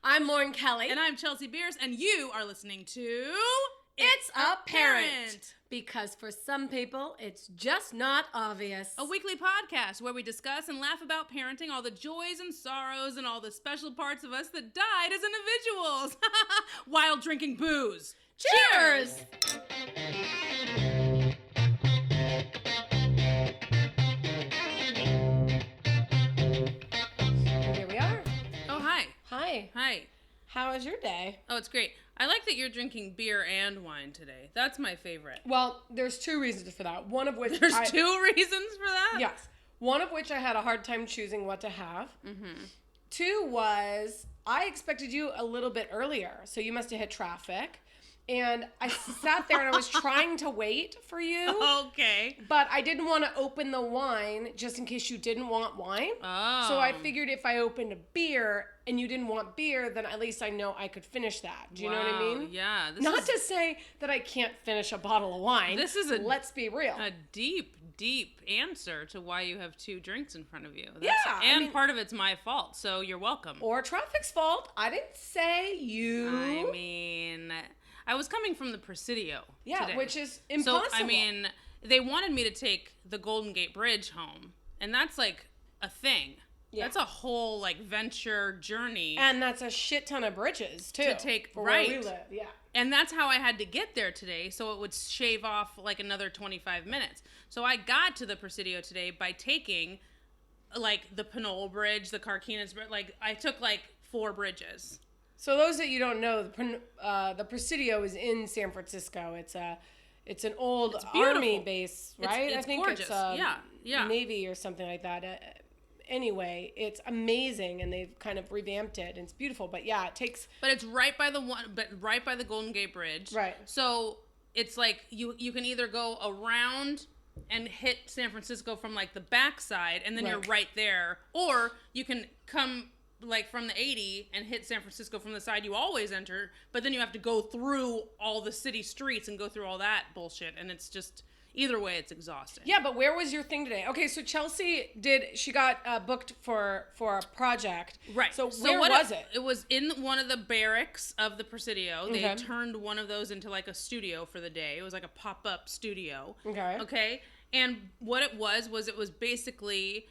I'm Lauren Kelly. And I'm Chelsea Beers, and you are listening to... It's ApPARENT. Because for some people, it's just not obvious. A weekly podcast where we discuss and laugh about parenting, all the joys and sorrows, and all the special parts of us that died as individuals. While drinking booze. Cheers! Here we are. Oh, hi. Hi. Hi. How was your day? Oh, it's great. I like that you're drinking beer and wine today. That's my favorite. Well, there's two reasons for that. One of which There's two reasons for that? Yes. One of which I had a hard time choosing what to have. Mm-hmm. Two was I expected you a little bit earlier, so you must have hit traffic. And I sat there and I was trying to wait for you. Okay. But I didn't want to open the wine just in case you didn't want wine. Oh. So I figured if I opened a beer and you didn't want beer, then at least I know I could finish that. Do you know what I mean? Yeah. Not to say that I can't finish a bottle of wine. This is let's be real. A deep answer to why you have two drinks in front of you. Yeah. Part of it's my fault, so you're welcome. Or traffic's fault. I didn't say you. I mean, I was coming from the Presidio today. Which is impossible. So, I mean, they wanted me to take the Golden Gate Bridge home, and that's like a thing. Yeah. That's a whole like venture journey. And that's a shit ton of bridges too. To take for right. where we live. Yeah. And that's how I had to get there today, so it would shave off like another 25 minutes. So I got to the Presidio today by taking like the Pinole Bridge, the Carquinez Bridge. Like I took like 4 bridges. So those that you don't know, the Presidio is in San Francisco. It's an old army base, right? It's I think gorgeous. It's Navy or something like that. Anyway, it's amazing, and they've kind of revamped it, and it's beautiful. But yeah, it takes. But it's right by the Golden Gate Bridge. Right. So it's like you can either go around and hit San Francisco from like the backside, and then you're right there, or you can come like from the 80 and hit San Francisco from the side you always enter, but then you have to go through all the city streets and go through all that bullshit, and it's just either way it's exhausting. Yeah, but where was your thing today? Okay, so Chelsea got booked for a project. Right. So where was it? It was in one of the barracks of the Presidio. They turned one of those into like a studio for the day. It was like a pop-up studio. Okay. And what it was basically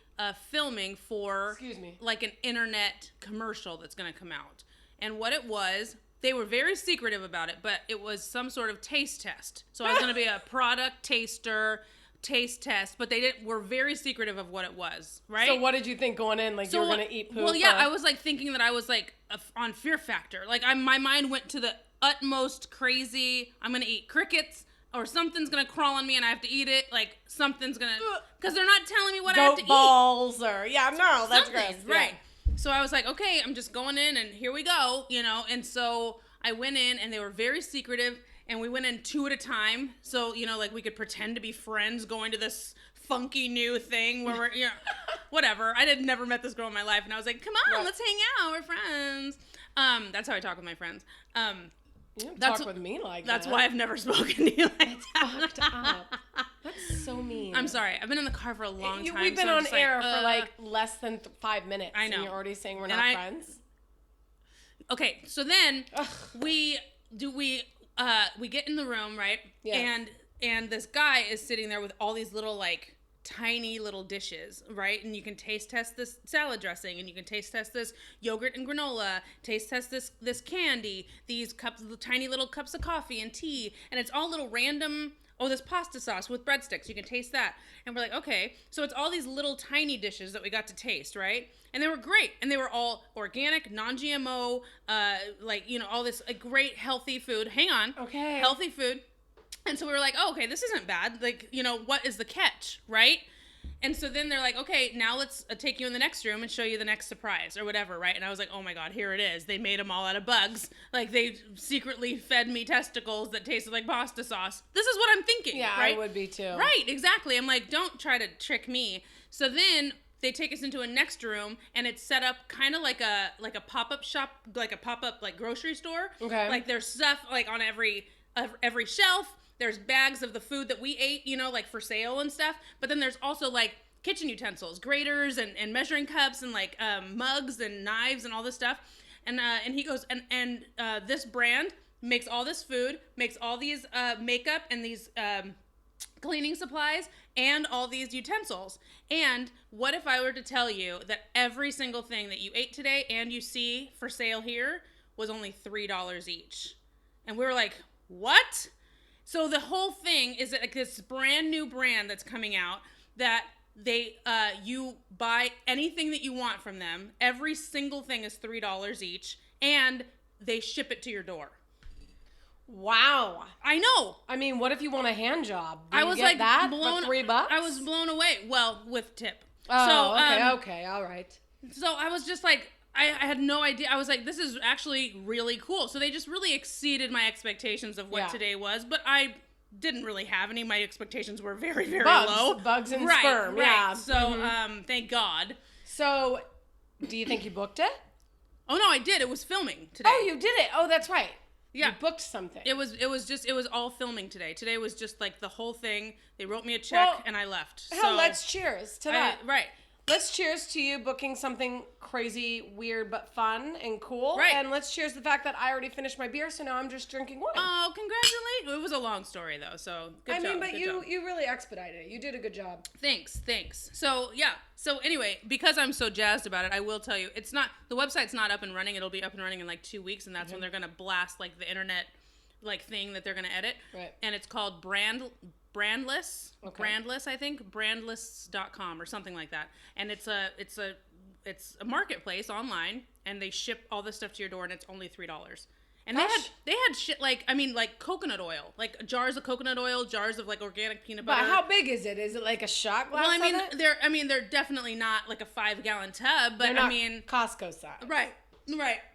filming for like an internet commercial that's going to come out. And what it was, they were very secretive about it, but it was some sort of taste test. So I was going to be a product taster, taste test, but were very secretive of what it was, right? So what did you think going in? Like you were going to eat poop? Well, yeah, I was like thinking that I was like on Fear Factor. Like my mind went to the utmost crazy. I'm going to eat crickets. Or something's going to crawl on me and I have to eat it. Like, something's going to... Because they're not telling me what I have to eat. Goat balls or... Yeah, no, that's gross. Right. Yeah. So I was like, okay, I'm just going in and here we go, you know. And so I went in and they were very secretive. And we went in 2 at a time. So, you know, like we could pretend to be friends going to this funky new thing where we're... You know, whatever. I had never met this girl in my life. And I was like, come on, let's hang out. We're friends. That's how I talk with my friends. You don't talk with me like that. That's why I've never spoken to you like that. Fucked up. That's so mean. I'm sorry. I've been in the car for a long time. We've been on air for like less than 5 minutes. I know. And you're already saying we're not friends? Okay, so then we get in the room, right? Yeah. And this guy is sitting there with all these little like tiny little dishes, right? And you can taste test this salad dressing, and you can taste test this yogurt and granola, taste test this candy, these cups, the tiny little cups of coffee and tea, and it's all little random. Oh, this pasta sauce with breadsticks, you can taste that. And we're like, okay, so it's all these little tiny dishes that we got to taste, right? And they were great, and they were all organic, non-GMO, like, you know, all this great healthy food. Hang on. Okay. Healthy food. And so we were like, oh, okay, this isn't bad. Like, you know, what is the catch, right? And so then they're like, okay, now let's take you in the next room and show you the next surprise or whatever, right? And I was like, oh my God, here it is. They made them all out of bugs. Like they secretly fed me testicles that tasted like pasta sauce. This is what I'm thinking, right? I would be too. Right, exactly. I'm like, don't try to trick me. So then they take us into a next room, and it's set up kind of like a pop-up shop, like a pop-up like grocery store. Okay. Like there's stuff like on every shelf. There's bags of the food that we ate, you know, like for sale and stuff. But then there's also like kitchen utensils, graters and measuring cups and like mugs and knives and all this stuff. And he goes, and this brand makes all this food, makes all these makeup and these cleaning supplies and all these utensils. And what if I were to tell you that every single thing that you ate today and you see for sale here was only $3 each? And we were like, what? So the whole thing is like this brand new brand that's coming out that they you buy anything that you want from them. Every single thing is $3 each, and they ship it to your door. Wow. I know. I mean, what if you want a hand job? I was like that blown, for $3? I was blown away. Well, with tip. Oh, so, okay, all right. So I was just like, I had no idea. I was like, this is actually really cool. So they just really exceeded my expectations of what today was, but I didn't really have any. My expectations were very, very low. Bugs and sperm, right. yeah. So, thank God. So, do you think you booked it? Oh, no, I did. It was filming today. Oh, you did it. Oh, that's right. Yeah. You booked something. It was all filming today. Today was just like the whole thing. They wrote me a check and I left. Hell, let's cheers to that. Right. Let's cheers to you booking something crazy, weird, but fun and cool. Right. And let's cheers the fact that I already finished my beer, so now I'm just drinking wine. Oh, congratulations. It was a long story, though, so good job. But you really expedited it. You did a good job. Thanks. So, yeah. So, anyway, because I'm so jazzed about it, I will tell you, the website's not up and running. It'll be up and running in like 2 weeks, and that's when they're going to blast like the internet like thing that they're going to edit. Right. And it's called Brandless, I think, brandless.com or something like that. And it's a marketplace online, and they ship all this stuff to your door, and it's only $3. And they had shit like coconut oil, like jars of coconut oil, jars of like organic peanut butter. But how big is it? Is it like a shot glass? Well, they're definitely not like a 5-gallon tub, but Costco size. Right.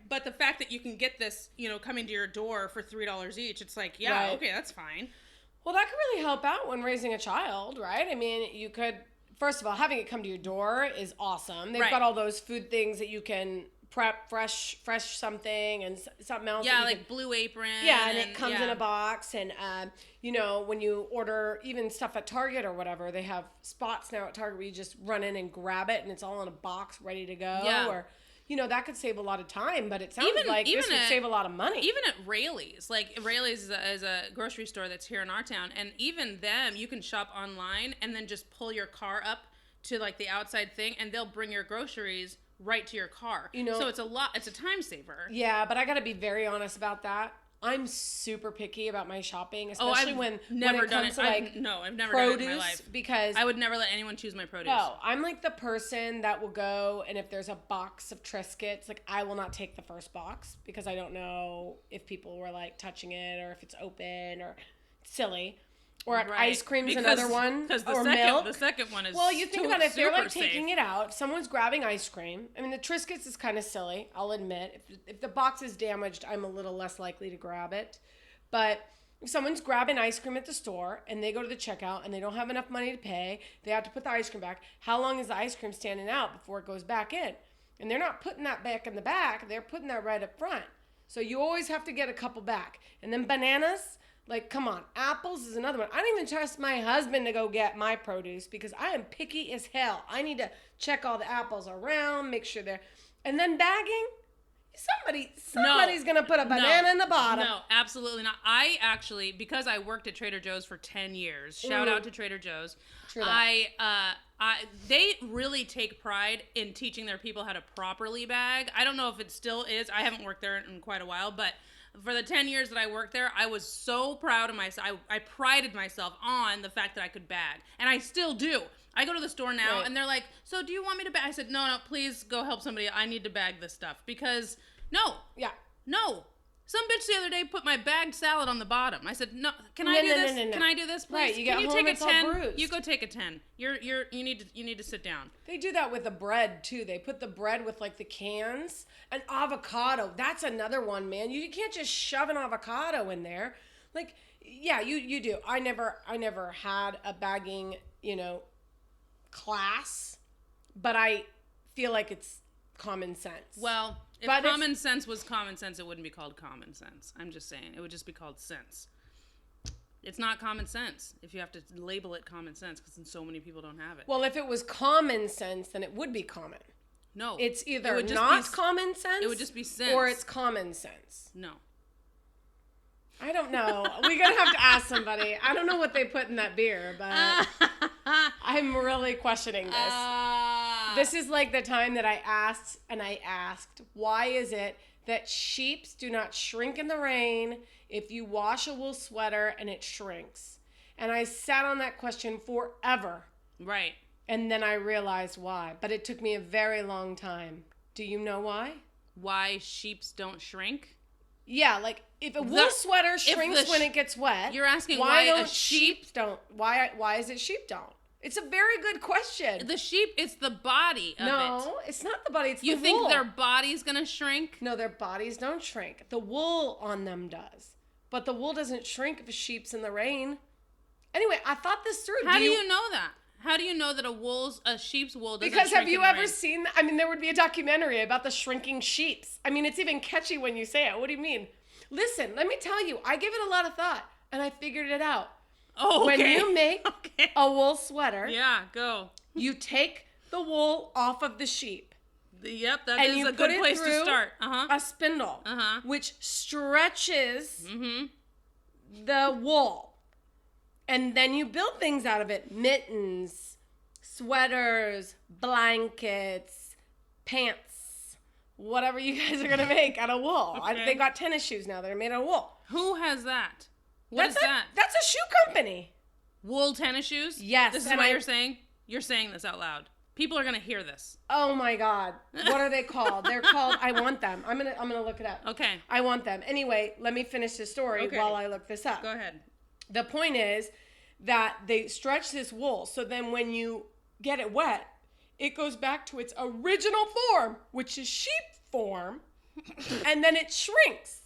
But the fact that you can get this, coming to your door for $3 each, it's like, okay, that's fine. Well, that could really help out when raising a child, right? I mean, you could, first of all, having it come to your door is awesome. They've got all those food things that you can prep, fresh something and something else. Yeah, like Blue Apron. Yeah, and it comes in a box. And, when you order even stuff at Target or whatever, they have spots now at Target where you just run in and grab it and it's all in a box ready to go. Yeah. Or, that could save a lot of time, but it sounds like this would save a lot of money. Even at Rayleigh's. Like, Rayleigh's is a grocery store that's here in our town, and even them, you can shop online and then just pull your car up to, like, the outside thing, and they'll bring your groceries right to your car. So it's a time saver. Yeah, but I got to be very honest about that. I'm super picky about my shopping, especially when it comes to I've never produce, done it in my life. Because I would never let anyone choose my produce. No, I'm like the person that will go, and if there's a box of Triscuits, like I will not take the first box because I don't know if people were like touching it or if it's open or silly. Or ice cream's another one. Or milk. The second one is you think about it, if they're like taking it out, someone's grabbing ice cream. I mean, the Triscuits is kind of silly, I'll admit. If the box is damaged, I'm a little less likely to grab it. But if someone's grabbing ice cream at the store and they go to the checkout and they don't have enough money to pay, they have to put the ice cream back. How long is the ice cream standing out before it goes back in? And they're not putting that back in the back. They're putting that right up front. So you always have to get a couple back. And then bananas. Like, come on. Apples is another one. I don't even trust my husband to go get my produce because I am picky as hell. I need to check all the apples around, make sure they're... And then bagging? Somebody's going to put a banana in the bottom. No, absolutely not. I actually, because I worked at Trader Joe's for 10 years, shout out to Trader Joe's, they really take pride in teaching their people how to properly bag. I don't know if it still is. I haven't worked there in quite a while, but... For the 10 years that I worked there, I was so proud of myself. I prided myself on the fact that I could bag. And I still do. I go to the store now, and they're like, so do you want me to bag? I said, no, please go help somebody. I need to bag this stuff. Because, no. Some bitch the other day put my bagged salad on the bottom. I said, "No, can I do this? No. Can I do this, please? Right, you get can you home, take it's a all 10? bruised. You go take a 10. You need to sit down." They do that with the bread too. They put the bread with like the cans. An avocado, that's another one, man. You can't just shove an avocado in there. Like, yeah, you do. I never had a bagging, class, but I feel like it's common sense. Well, if common sense was common sense, it wouldn't be called common sense. I'm just saying. It would just be called sense. It's not common sense if you have to label it common sense because so many people don't have it. Well, if it was common sense, then it would be common. No. It's either not common sense. It would just be sense. Or it's common sense. No. I don't know. We're going to have to ask somebody. I don't know what they put in that beer, but I'm really questioning this. This is like the time that I asked, why is it that sheeps do not shrink in the rain if you wash a wool sweater and it shrinks? And I sat on that question forever. Right. And then I realized why. But it took me a very long time. Do you know why? Why sheeps don't shrink? Yeah, like if a wool sweater shrinks when it gets wet. You're asking why don't sheep don't? Why is it sheep don't? It's a very good question. The sheep, it's the body of it. No, it's not the body. It's the wool. You think their body's gonna shrink? No, their bodies don't shrink. The wool on them does, but the wool doesn't shrink if a sheep's in the rain. Anyway, I thought this through. How do you know that? How do you know that a sheep's wool doesn't shrink? Because have you ever seen, I mean, there would be a documentary about the shrinking sheeps. I mean, it's even catchy when you say it. What do you mean? Listen, let me tell you, I give it a lot of thought, and I figured it out. Oh, okay. When you make a wool sweater, go. You take the wool off of the sheep. Yep, that is a good place to start. A spindle, which stretches the wool. And then you build things out of it. Mittens, sweaters, blankets, pants, whatever you guys are going to make out of wool. Okay. They got tennis shoes now. They're made out of wool. Who has that? What is that? That's a shoe company. Wool tennis shoes? Yes. This is what you're saying? You're saying this out loud. People are going to hear this. Oh my God. What are they called? They're called, I want them. I'm going to look it up. Okay. I want them. Anyway, let me finish the story while I look this up. Go ahead. The point is that they stretch this wool, so then when you get it wet, it goes back to its original form, which is sheep form, and then it shrinks.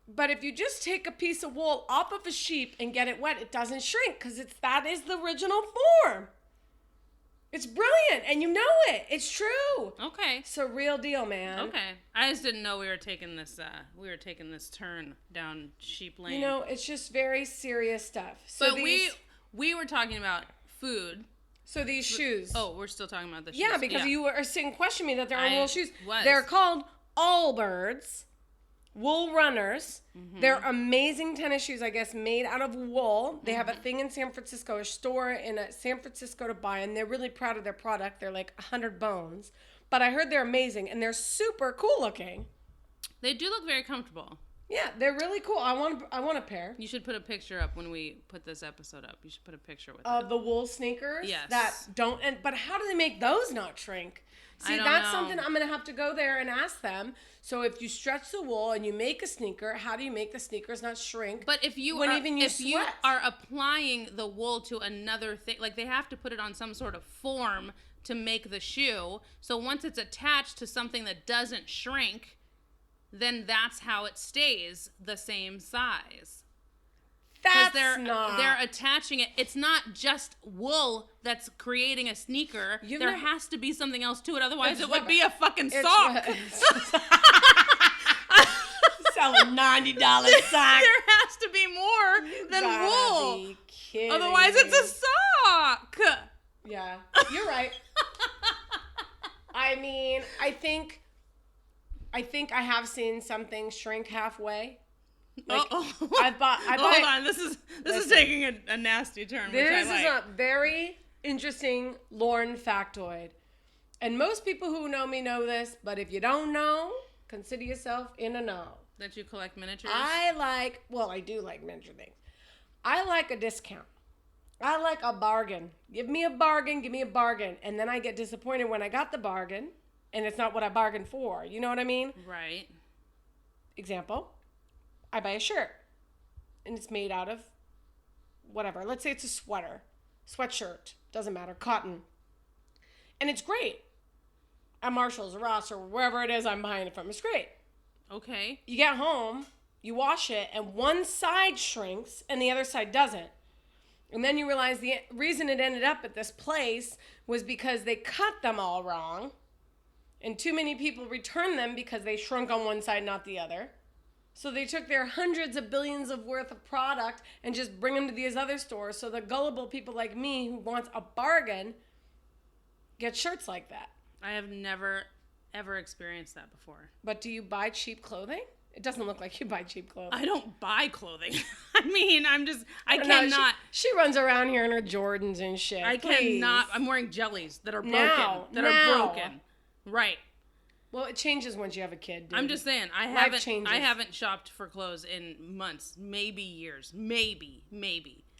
But if you just take a piece of wool off of a sheep and get it wet, it doesn't shrink because that is the original form. It's brilliant, and you know it. It's true. Okay. It's a real deal, man. Okay. I just didn't know we were taking this turn down sheep lane. You know, it's just very serious stuff. So but we were talking about food. So these shoes. Oh, we're still talking about the shoes. Yeah, because you were questioning me that they're on wool shoes. Was. They're called Allbirds wool runners. Mm-hmm. They're amazing tennis shoes, I guess, made out of wool. They have a thing in San Francisco, a store in San Francisco to buy, and they're really proud of their product. They're like 100 bones. But I heard they're amazing, and they're super cool looking. They do look very comfortable. Yeah, they're really cool. I want a pair. You should put a picture up when we put this episode up. You should put a picture with of the wool sneakers. Yes. That don't. But how do they make those not shrink? See, that's something I'm gonna have to go there and ask them. So if you stretch the wool and you make a sneaker, how do you make the sneakers not shrink? But if you are applying the wool to another thing, like they have to put it on some sort of form to make the shoe. So once it's attached to something that doesn't shrink, then that's how it stays the same size. They're attaching it. It's not just wool that's creating a sneaker. There has to be something else to it. Otherwise, it would be a fucking sock. Sell a $90 sock. There has to be more than wool. Be kidding Otherwise, it's a sock. Yeah, you're right. I mean, I think I have seen something shrink halfway. Like, Hold on, this is taking a nasty turn. This is a very interesting Lauren factoid, and most people who know me know this. But if you don't know, consider yourself in a know. That you collect miniatures. I do like miniature things. I like a discount. I like a bargain. Give me a bargain, and then I get disappointed when I got the bargain, and it's not what I bargained for. You know what I mean? Right. Example. I buy a shirt, and it's made out of whatever. Let's say it's a sweatshirt, doesn't matter, cotton. And it's great. At Marshall's or Ross or wherever it is I'm buying it from. It's great. Okay. You get home, you wash it, and one side shrinks and the other side doesn't. And then you realize the reason it ended up at this place was because they cut them all wrong, and too many people returned them because they shrunk on one side, not the other. So they took their hundreds of billions of worth of product and just bring them to these other stores. So the gullible people like me who wants a bargain get shirts like that. I have never, ever experienced that before. But do you buy cheap clothing? It doesn't look like you buy cheap clothing. I don't buy clothing. I mean, I No, cannot. She runs around here in her Jordans and shit. I Please. cannot. I'm wearing jellies that are broken. Now. Are broken. Right. Well, it changes once you have a kid, dude. I'm just saying, I haven't shopped for clothes in months, maybe years. Maybe.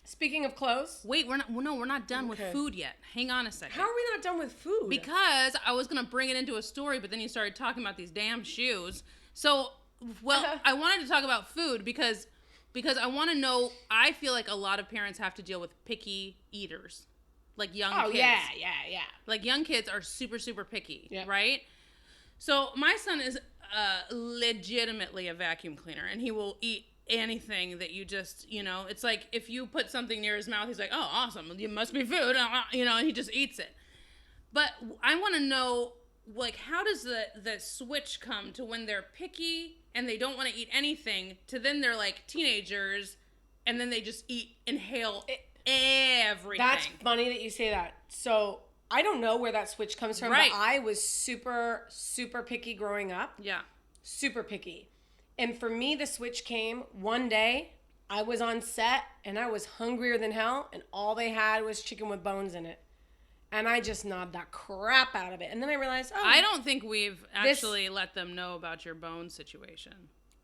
Speaking of clothes. Wait, we're not done with food yet. Hang on a second. How are we not done with food? Because I was going to bring it into a story, but then you started talking about these damn shoes. So, well, I wanted to talk about food because I want to know, I feel like a lot of parents have to deal with picky eaters. Like young kids. Oh, yeah. Like young kids are super, super picky, right? So my son is legitimately a vacuum cleaner, and he will eat anything that you just, it's like if you put something near his mouth, he's like, oh, awesome, it must be food, and he just eats it. But I want to know, like, how does the switch come to when they're picky and they don't want to eat anything to then they're like teenagers and then they just inhale everything? That's funny that you say that. So I don't know where that switch comes from, but I was super, super picky growing up. Yeah. Super picky. And for me, the switch came one day. I was on set and I was hungrier than hell, and all they had was chicken with bones in it. And I just gnawed that crap out of it. And then I realized, I don't think we've actually let them know about your bone situation.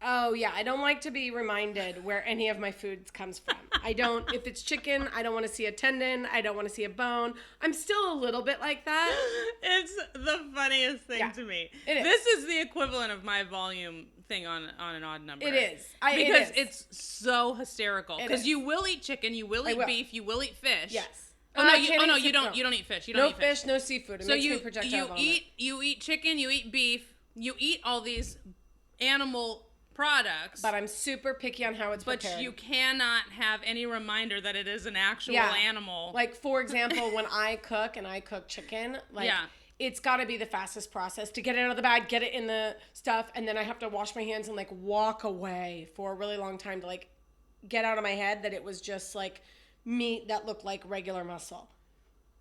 Oh, yeah. I don't like to be reminded where any of my food comes from. I don't, if it's chicken, I don't want to see a tendon. I don't want to see a bone. I'm still a little bit like that. It's the funniest thing to me. This is the equivalent of my volume thing on an odd number. It is. Because it's so hysterical. Because you will eat chicken, you will eat beef, you will eat fish. Yes. You don't eat fish. You don't eat fish, no seafood. It makes me projectile vomit. You eat chicken, you eat beef, you eat all these animal products. But I'm super picky on how it's prepared. But you cannot have any reminder that it is an actual animal. Like, for example, when I cook chicken, it's got to be the fastest process to get it out of the bag, get it in the stuff, and then I have to wash my hands and like walk away for a really long time to like get out of my head that it was just like meat that looked like regular muscle.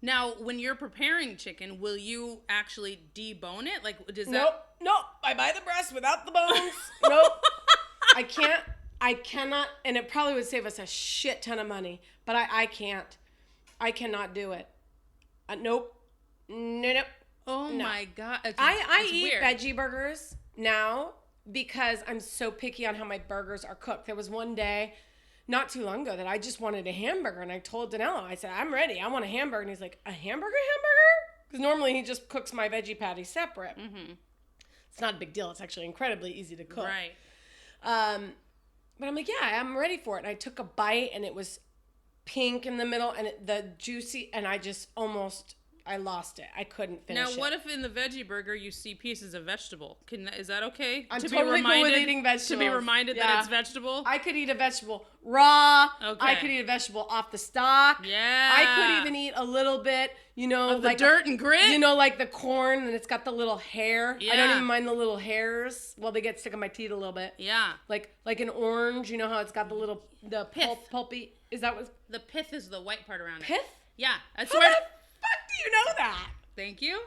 Now, when you're preparing chicken, will you actually debone it? Like, does that... Nope. I buy the breast without the bones. Nope. I cannot, and it probably would save us a shit ton of money, but I can't. I cannot do it. Nope. Nope. Oh my God. I eat veggie burgers now because I'm so picky on how my burgers are cooked. There was one day not too long ago that I just wanted a hamburger, and I told Danilo, I said, I'm ready. I want a hamburger. And he's like, a hamburger? Because normally he just cooks my veggie patty separate. Mm-hmm. It's not a big deal. It's actually incredibly easy to cook. Right. But I'm like, yeah, I'm ready for it. And I took a bite, and it was pink in the middle, and the juicy, and I lost it. I couldn't finish it. Now, what if in the veggie burger you see pieces of vegetable? Is that okay? I'm totally cool with eating vegetables. To be reminded that it's vegetable? I could eat a vegetable raw. Okay. I could eat a vegetable off the stalk. Yeah. I could even eat a little bit, of the dirt and grit? Like the corn, and it's got the little hair. Yeah. I don't even mind the little hairs. Well, they get stuck in my teeth a little bit. Yeah. Like an orange, how it's got the pith. Pulpy. Is that what? The pith is the white part around it. Pith? Yeah. That's How the fuck do you know that? Thank you.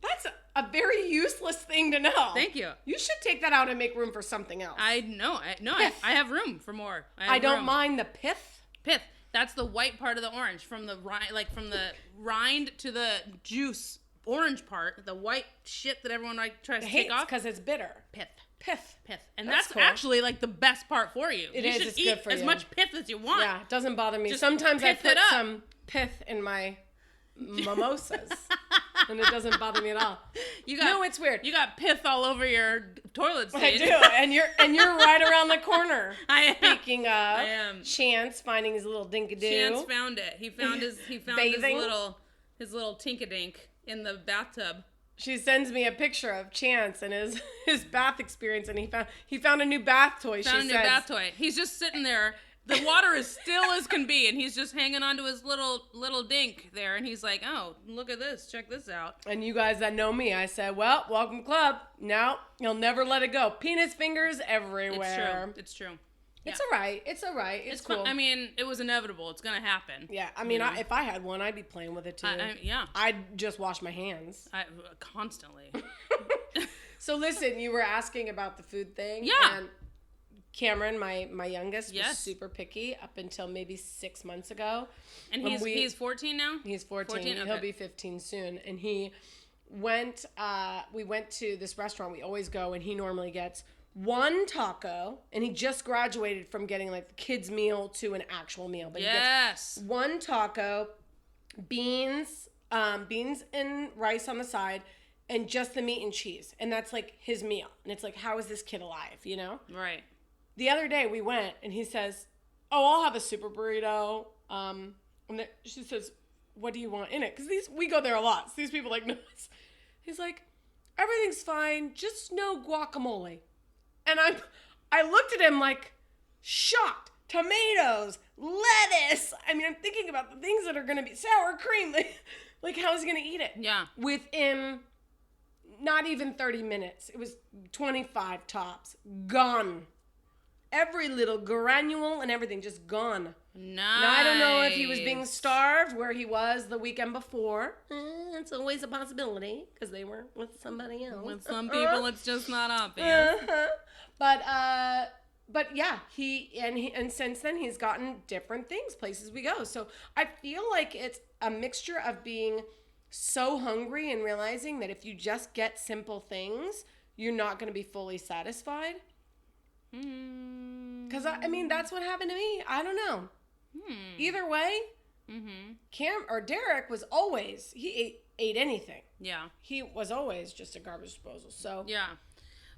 That's a very useless thing to know. Thank you. You should take that out and make room for something else. I know. I have room for more. I don't mind the pith. Pith. That's the white part of the orange, from the rind to the juice. Orange part, the white shit that everyone tries to take off. Because it's bitter. Pith. And that's cool. Actually like the best part for you. It you is. should it's eat good for as you. much pith as you want. Yeah, it doesn't bother me. Just Sometimes I put up. some pith in my mimosas, and it doesn't bother me at all. No, it's weird. You got pith all over your toilet seat. I do, and you're right around the corner. I am. Speaking of, I am. Chance finding his little dinkadoo. Chance found it. He found his little tinkadink in the bathtub. She sends me a picture of Chance and his bath experience, and he found a new bath toy. Bath toy. He's just sitting there. The water is still as can be, and he's just hanging onto his little dink there, and he's like, "Oh, look at this! Check this out!" And you guys that know me, I said, "Well, welcome to club. Now you'll never let it go. Penis fingers everywhere." It's true. It's all right. It's all right. It's cool. I mean, it was inevitable. It's going to happen. Yeah. I mean, if I had one, I'd be playing with it too. Yeah. I'd just wash my hands. Constantly. So listen, you were asking about the food thing. Yeah. And Cameron, my youngest, was super picky up until maybe 6 months ago. And he's 14 now? He's 14. He'll be 15 soon. And we went to this restaurant we always go, and he normally gets one taco, and he just graduated from getting like the kids meal to an actual meal. But he gets one taco, beans and rice on the side, and just the meat and cheese. And that's like his meal. And it's like, how is this kid alive, you know? Right. The other day we went, and he says, oh, I'll have a super burrito. And she says, what do you want in it? Because we go there a lot. So these people like, no. He's like, everything's fine, just no guacamole. And I looked at him like, shocked. Tomatoes, lettuce. I mean, I'm thinking about the things that are going to be sour cream. Like, how is he going to eat it? Yeah. Within not even 30 minutes. It was 25 tops. Gone. Every little granule and everything just gone. Nice. Now, I don't know if he was being starved where he was the weekend before. It's always a possibility because they were with somebody else. With some people, it's just not obvious. But yeah, and since then he's gotten different things, places we go. So I feel like it's a mixture of being so hungry and realizing that if you just get simple things, you're not going to be fully satisfied. Because I mean, that's what happened to me. I don't know. Either way, Derek was always, he ate anything. Yeah. He was always just a garbage disposal. So yeah.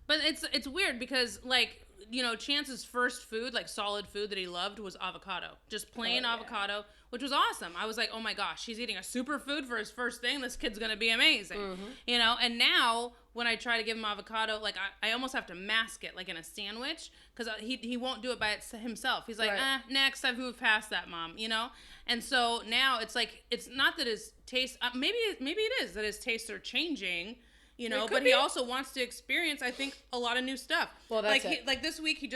But it's weird because, like, you know, Chance's first food, like solid food that he loved, was avocado. Just plain avocado, which was awesome. I was like, oh my gosh, he's eating a superfood for his first thing. This kid's going to be amazing. You know, and now when I try to give him avocado, like I almost have to mask it like in a sandwich because he won't do it by himself. He's like, next, I've moved past that, Mom, you know? And so now it's like, it's not that his taste, maybe it is that his tastes are changing, you know, but he also wants to experience, I think, a lot of new stuff. Well, that's like this week we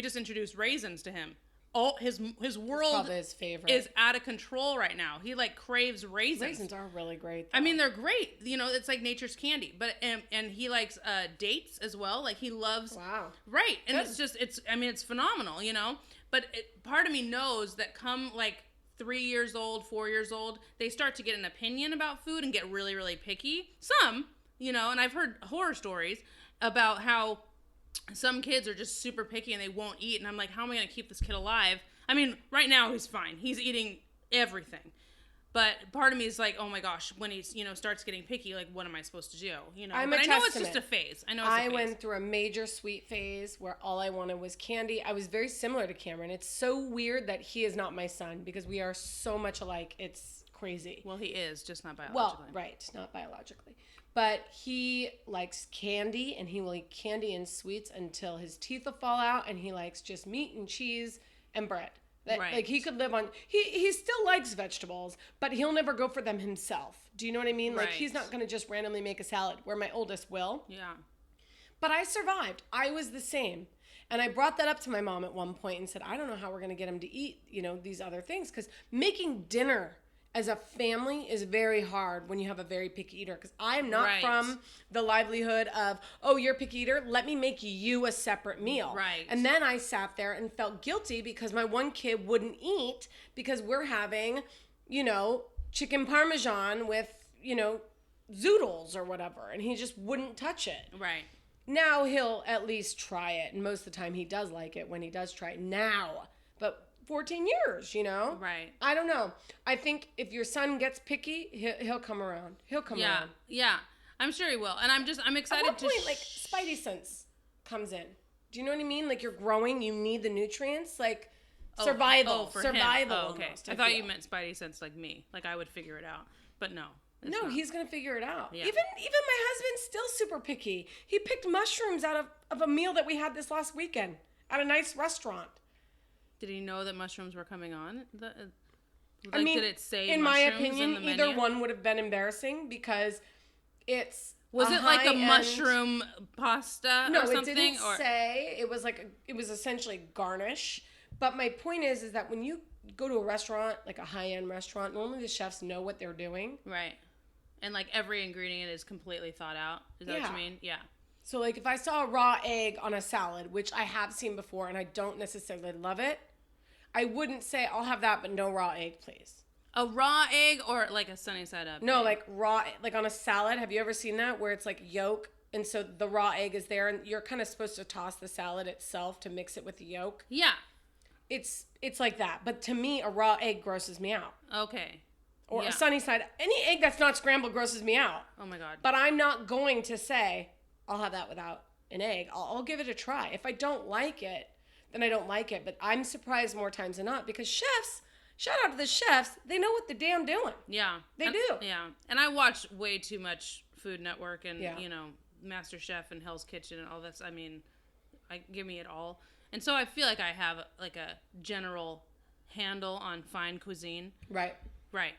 just introduced raisins to him. All his world his favorite. Is out of control right now. He like craves raisins. Raisins are really great, though. I mean, they're great. You know, it's like nature's candy. But and he likes dates as well. Like he loves. Wow. Right, and it's phenomenal. You know, but part of me knows that come like 3 years old, 4 years old, they start to get an opinion about food and get really, really picky. Some, you know, and I've heard horror stories about how some kids are just super picky and they won't eat. And I'm like, how am I going to keep this kid alive? I mean, right now he's fine. He's eating everything. But part of me is like, oh my gosh, when he's, you know, starts getting picky, like, what am I supposed to do? You know, I know it's just a phase. I went through a major sweet phase where all I wanted was candy. I was very similar to Cameron. It's so weird that he is not my son because we are so much alike. It's crazy. Well, he is, just not biologically. Well, right, not biologically. But he likes candy, and he will eat candy and sweets until his teeth will fall out, and he likes just meat and cheese and bread. Right. Like, he could live on... He still likes vegetables, but he'll never go for them himself. Do you know what I mean? Right. Like, he's not going to just randomly make a salad, where my oldest will. Yeah. But I survived. I was the same. And I brought that up to my mom at one point and said, I don't know how we're going to get him to eat, you know, these other things. Because making dinner as a family is very hard when you have a very picky eater. Because I'm not from the livelihood of, oh, you're a picky eater, let me make you a separate meal. Right. And then I sat there and felt guilty because my one kid wouldn't eat because we're having, you know, chicken parmesan with, you know, zoodles or whatever. And he just wouldn't touch it. Right. Now he'll at least try it. And most of the time he does like it when he does try it now. But 14 years, you know? Right. I don't know. I think if your son gets picky, he'll come around. He'll come around. Yeah. I'm sure he will. And I'm excited At what point, like, spidey sense comes in. Do you know what I mean? Like, you're growing, you need the nutrients. Like, survival. Survival. Oh, okay. Almost, I thought you meant spidey sense like me. Like, I would figure it out. But no. No, he's going to figure it out. Yeah. Even my husband's still super picky. He picked mushrooms out of a meal that we had this last weekend at a nice restaurant. Did he know that mushrooms were coming on? I mean, did it say in my mushrooms opinion, in the either menu? one would have been embarrassing because it's Was it like a mushroom pasta or something? No, it didn't say. It was it was essentially garnish. But my point is that when you go to a restaurant, like a high-end restaurant, normally the chefs know what they're doing. Right. And like every ingredient is completely thought out. Is that what you mean? Yeah. So like if I saw a raw egg on a salad, which I have seen before and I don't necessarily love it, I wouldn't say I'll have that but no raw egg, please. A raw egg or like a sunny side up? No, egg? like raw, like on a salad. Have you ever seen that where it's like yolk and so the raw egg is there and you're kind of supposed to toss the salad itself to mix it with the yolk? Yeah. It's like that. But to me, a raw egg grosses me out. Okay. Or a sunny side. Any egg that's not scrambled grosses me out. Oh my God. But I'm not going to say, I'll have that without an egg. I'll give it a try. If I don't like it, then I don't like it. But I'm surprised more times than not because chefs, shout out to the chefs, they know what the damn doing. Yeah. They do. Yeah. And I watch way too much Food Network and, you know, Master Chef and Hell's Kitchen and all this. I mean, give me it all. And so I feel like I have like a general handle on fine cuisine. Right. Right.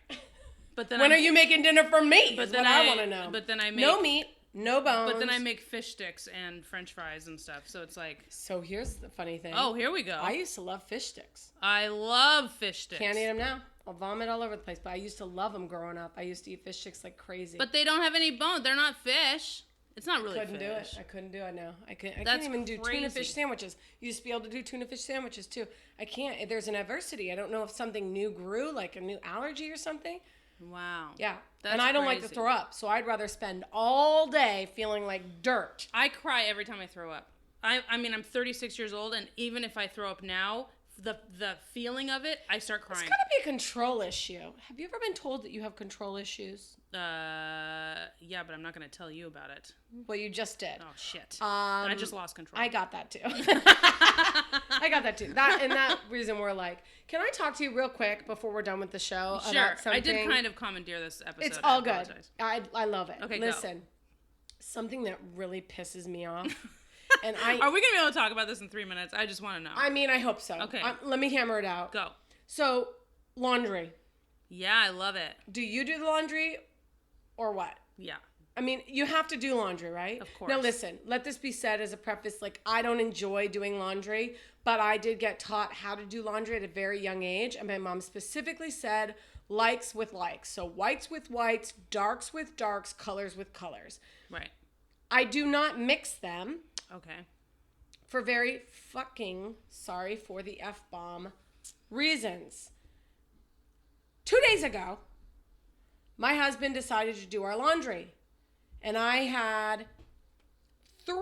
But then when are you making dinner for me? But then I want to know. But then I make no meat, no bones. But then I make fish sticks and French fries and stuff. So it's like. So here's the funny thing. Oh, here we go. I used to love fish sticks. I love fish sticks. Can't eat them now. I'll vomit all over the place. But I used to love them growing up. I used to eat fish sticks like crazy. But they don't have any bone. They're not fish. It's not really couldn't fish. do it. I couldn't do it now. I can't even do tuna fish sandwiches. You used to be able to do tuna fish sandwiches too. I can't. There's an adversity. I don't know if something new grew, like a new allergy or something. Wow. Yeah. That's and I don't crazy. like to throw up, so I'd rather spend all day feeling like dirt. I cry every time I throw up. I mean, I'm 36 years old, and even if I throw up now, the feeling of it, I start crying. It's gotta be a control issue. Have you ever been told that you have control issues? Yeah, but I'm not gonna tell you about it. Well, you just did. Oh shit! I just lost control. I got that too. I got that too. That reason we're like, can I talk to you real quick before we're done with the show? Sure. About something? I did kind of commandeer this episode. It's all good. I love it. Okay, listen. Something that really pisses me off. And Are we gonna be able to talk about this in 3 minutes? I just want to know. I mean, I hope so. Okay. Let me hammer it out. Go. So, laundry. Yeah, I love it. Do you do the laundry or what? Yeah. I mean, you have to do laundry, right? Of course. Now, listen, let this be said as a preface. Like, I don't enjoy doing laundry, but I did get taught how to do laundry at a very young age. And my mom specifically said, likes with likes. So, whites with whites, darks with darks, colors with colors. Right. I do not mix them. Okay. For very fucking, sorry for the F-bomb, reasons. 2 days ago, my husband decided to do our laundry. And I had 3,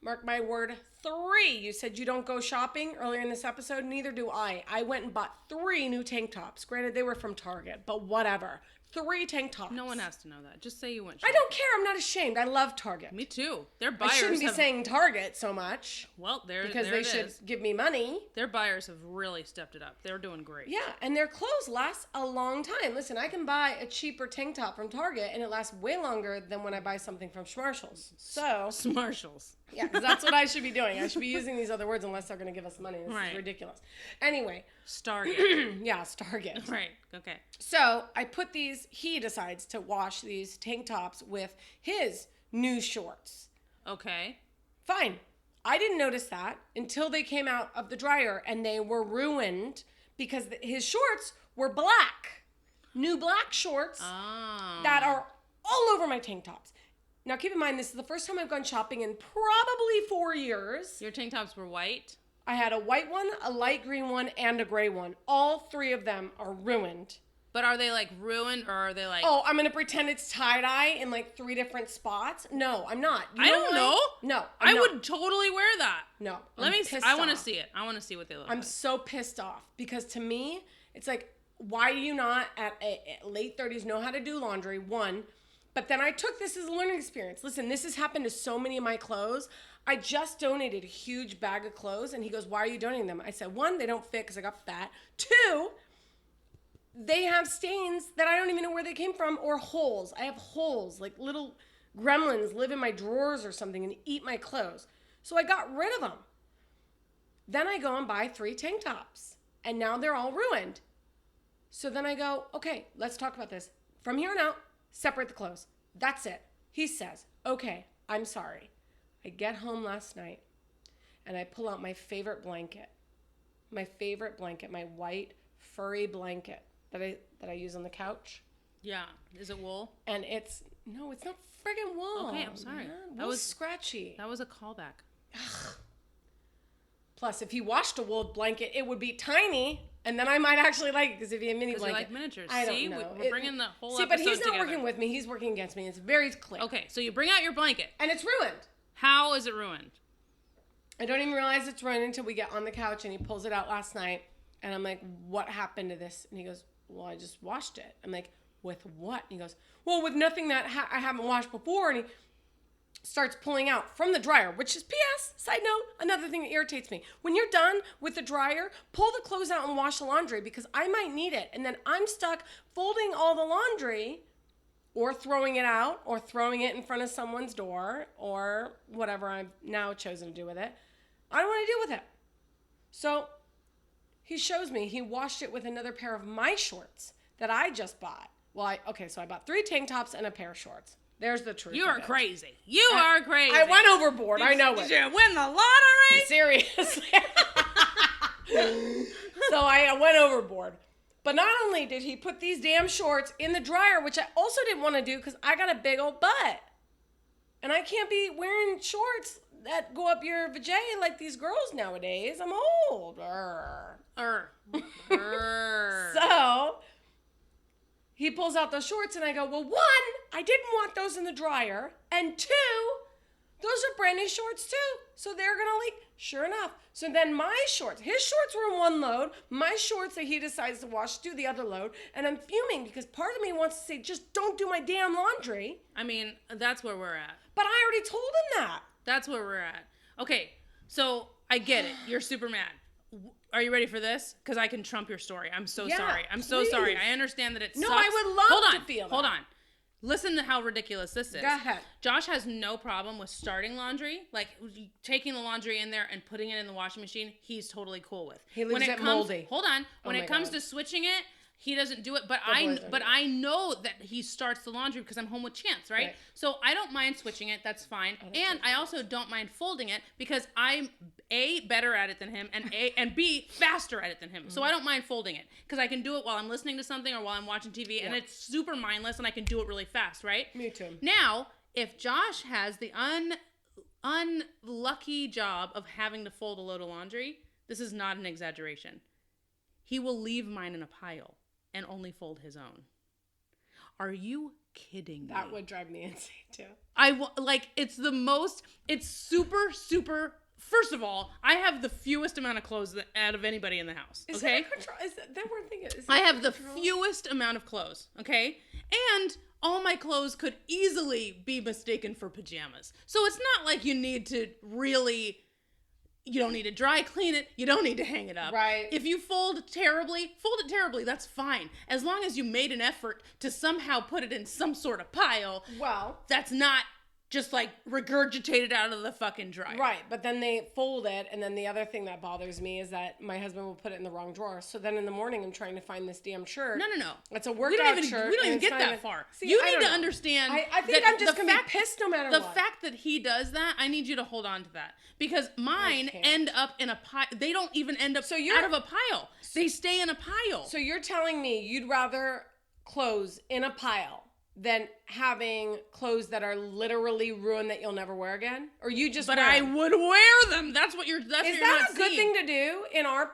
mark my word, 3. You said you don't go shopping earlier in this episode. Neither do I. I went and bought 3 new tank tops. Granted, they were from Target, but whatever. 3 tank tops. No one has to know that. Just say you went shopping. I don't care. I'm not ashamed. I love Target. Me too. Their buyers I shouldn't be saying Target so much. Well, because they should give me money. Their buyers have really stepped it up. They're doing great. Yeah, and their clothes last a long time. Listen, I can buy a cheaper tank top from Target, and it lasts way longer than when I buy something from Schmarshall's. So Schmarshall's. Yeah, because that's what I should be doing. I should be using these other words unless they're going to give us money. This is ridiculous. Anyway. Stargate. Yeah, Stargate. Right, okay. So I put these, he decides to wash these tank tops with his new shorts. Okay. Fine. I didn't notice that until they came out of the dryer and they were ruined because his shorts were black. New black shorts that are all over my tank tops. Now, keep in mind, this is the first time I've gone shopping in probably 4 years. Your tank tops were white? I had a white one, a light green one, and a gray one. All 3 of them are ruined. But are they like ruined or are they like... Oh, I'm going to pretend it's tie-dye in like 3 different spots? No, I'm not. I don't know. No, I would totally wear that. No, I want to see it. I want to see what they look like. I'm so pissed off because to me, it's like, why do you not at late 30s know how to do laundry? One. But then I took this as a learning experience. Listen, this has happened to so many of my clothes. I just donated a huge bag of clothes, and he goes, why are you donating them? I said, 1, they don't fit because I got fat. 2, they have stains that I don't even know where they came from, or holes. I have holes, like little gremlins live in my drawers or something and eat my clothes. So I got rid of them. Then I go and buy 3 tank tops, and now they're all ruined. So then I go, okay, let's talk about this. From here on out, separate the clothes. That's it. he says, okay, I'm sorry. I get home last night and I pull out my favorite blanket. My white furry blanket that I use on the couch. Yeah. Is it wool? And it's not friggin' wool. Okay, I'm sorry. Man. That was scratchy. That was a callback. Plus, if he washed a wool blanket, it would be tiny, and then I might actually like it because it'd be a mini blanket. You like miniatures. I See, don't know. we're bringing the whole episode but he's not together. working with me. He's working against me. It's very clear. Okay, so you bring out your blanket. And it's ruined. How is it ruined? I don't even realize it's ruined until we get on the couch, and he pulls it out last night, and I'm like, what happened to this? And he goes, well, I just washed it. I'm like, with what? And he goes, well, with nothing that I haven't washed before, and he starts pulling out from the dryer, which is P.S. Side note, another thing that irritates me. When you're done with the dryer, pull the clothes out and wash the laundry because I might need it. And then I'm stuck folding all the laundry or throwing it out or throwing it in front of someone's door or whatever I've now chosen to do with it. I don't want to deal with it. So he shows me he washed it with another pair of my shorts that I just bought. Well, so I bought 3 tank tops and a pair of shorts. There's the truth. You are crazy. You are crazy. I went overboard. I know it. Did you win the lottery? Seriously. So I went overboard. But not only did he put these damn shorts in the dryer, which I also didn't want to do because I got a big old butt. And I can't be wearing shorts that go up your vajay like these girls nowadays. I'm old. So he pulls out those shorts and I go, well, 1, I didn't want those in the dryer. And 2, those are brand new shorts too. So they're going to leak. Sure enough. So then my shorts, his shorts were in one load. My shorts that he decides to wash do the other load. And I'm fuming because part of me wants to say, just don't do my damn laundry. I mean, that's where we're at. But I already told him that. That's where we're at. Okay, so I get it. You're super mad. Are you ready for this? Because I can trump your story. I'm so sorry. I'm so sorry. I understand that it sucks. No, I would love to feel that. Hold on. Listen to how ridiculous this is. Go ahead. Josh has no problem with starting laundry, like taking the laundry in there and putting it in the washing machine. He's totally cool with. He leaves it moldy. Hold on. When it comes to switching it, he doesn't do it. But I know that he starts the laundry because I'm home with Chance, right? So I don't mind switching it. That's fine. And I also don't mind folding it because I'm A, better at it than him, and B, faster at it than him. So I don't mind folding it because I can do it while I'm listening to something or while I'm watching TV, and it's super mindless, and I can do it really fast, right? Me too. Now, if Josh has the unlucky job of having to fold a load of laundry, this is not an exaggeration. He will leave mine in a pile and only fold his own. Are you kidding me? That would drive me insane too. It's super, super. First of all, I have the fewest amount of clothes out of anybody in the house. Okay? I have the fewest amount of clothes. Okay? And all my clothes could easily be mistaken for pajamas. So it's not like you need to really. You don't need to dry clean it. You don't need to hang it up. Right. If you fold it terribly. That's fine. As long as you made an effort to somehow put it in some sort of pile. Well. That's not just like regurgitated out of the fucking dryer. Right. But then they fold it. And then the other thing that bothers me is that my husband will put it in the wrong drawer. So then in the morning, I'm trying to find this damn shirt. No. It's a workout shirt. We don't even get that far. See, you need to understand. I think I'm just going to be pissed no matter what. The fact that he does that, I need you to hold on to that. Because mine end up in a pile. They don't even end up out of a pile. They stay in a pile. So you're telling me you'd rather clothes in a pile than having clothes that are literally ruined that you'll never wear again? Or you just But I would wear them. That's what you're Is that a good thing to do in our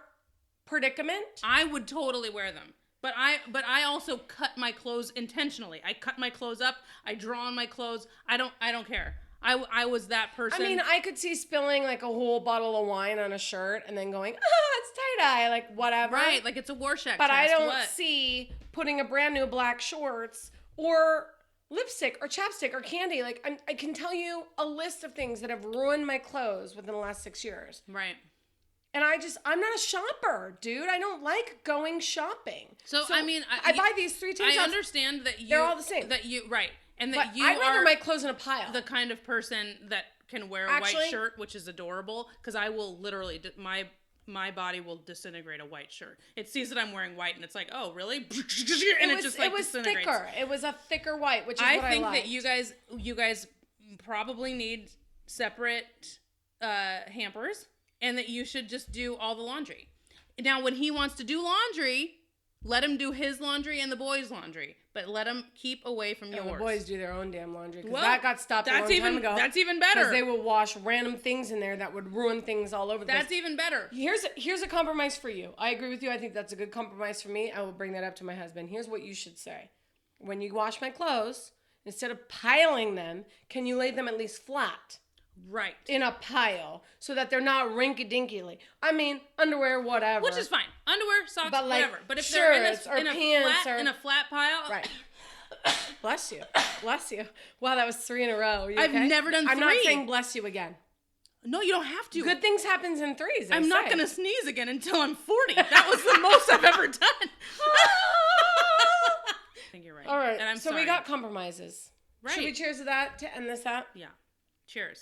predicament? I would totally wear them. But I also cut my clothes intentionally. I cut my clothes up. I draw on my clothes. I don't care. I was that person. I mean, I could see spilling like a whole bottle of wine on a shirt and then going, it's tie-dye, like whatever. Right, like it's a Rorschach But test. I don't see putting a brand new black shorts or lipstick or chapstick or candy. Like I can tell you a list of things that have ruined my clothes within the last 6 years. Right. And I'm not a shopper, dude. I don't like going shopping. So I mean, I buy these 3 tank tops. I understand that they're all the same. Right. And that I'd rather my clothes in a pile. The kind of person that can wear a white shirt, which is adorable, because I will literally, my my body will disintegrate a white shirt. It sees that I'm wearing white and it's like, oh, really? And it just like it was disintegrates. thicker. It was a thicker white, which is what I think liked. that you guys probably need separate hampers, and that you should just do all the laundry. Now, when he wants to do laundry, let him do his laundry and the boys' laundry, but let him keep away from yours. The boys do their own damn laundry, because that got stopped a long time ago. That's even better. Because they will wash random things in there that would ruin things all over the place. That's even better. Here's a compromise for you. I agree with you. I think that's a good compromise for me. I will bring that up to my husband. Here's what you should say. When you wash my clothes, instead of piling them, can you lay them at least flat? Right. In a pile, so that they're not rinky-dinky. I mean, underwear, whatever. Which is fine. Underwear, socks, but like, whatever. But if they're in a flat pile. Right. Bless you. Bless you. Wow, that was 3 in a row. I've never done 3. I'm not saying bless you again. No, you don't have to. Good things happens in threes. I'm not going to sneeze again until I'm 40. That was the most I've ever done. I think you're right. All right. And I'm so sorry. we got compromises. Right. Should we cheers to that to end this up? Yeah. Cheers.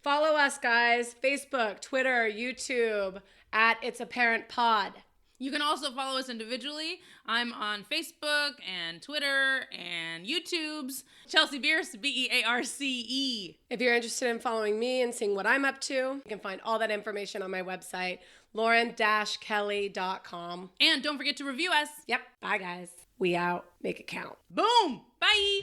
Follow us, guys. Facebook, Twitter, YouTube, at It's Apparent Pod. You can also follow us individually. I'm on Facebook and Twitter and YouTube's. Chelsea Bierce, Bearce. If you're interested in following me and seeing what I'm up to, you can find all that information on my website, lauren-kelly.com. And don't forget to review us. Yep. Bye, guys. We out. Make it count. Boom. Bye.